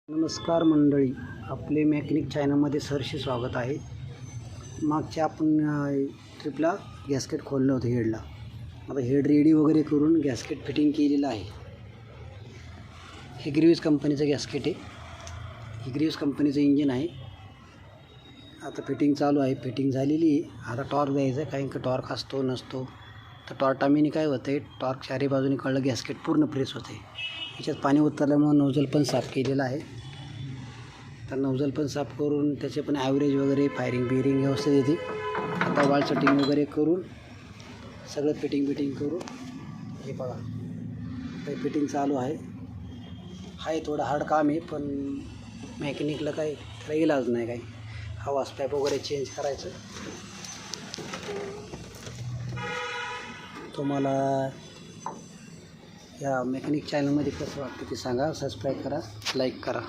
नमस्कार मंडळी, आपले मेकॅनिक चॅनलमध्ये सहर्ष स्वागत आहे. मागच्या आपण ट्रिपला गॅस्केट खोललं होतं हेडला. आता हेड रेडी वगैरे करून गॅस्केट फिटिंग केलेलं आहे. हे ग्रीव्स कंपनीचं गॅस्केट आहे. हे ग्रीव्स कंपनीचं इंजिन आहे. आता फिटिंग चालू आहे. फिटिंग झालेली आहे. आता टॉर्क द्यायचं आहे. कारण की टॉर्क असतो नसतो, तर टॉर्टामीने काय होतं आहे, टॉर्क चारी बाजूने कळलं गॅस्केट पूर्ण प्रेस होते. याच्यात पाणी उतरल्यामुळे नोझल पण साफ केलेलं आहे. तर नोझल पण साफ करून त्याचे पण ॲव्हरेज वगैरे फायरिंग बिरिंग व्यवस्थित येते. आता वाल सेटिंग वगैरे करून सगळं फिटिंग करून हे बघा, काही फिटिंग चालू आहे. थोडं हार्ड काम आहे, पण मेकॅनिकला काही त्याला इलाज नाही. काही हवा स्पॅप वगैरे चेंज करायचं. तुम्हाला या मेकॅनिक चॅनलमध्ये कसं वाटतं ते सांगा. सबस्क्राईब करा, लाईक करा.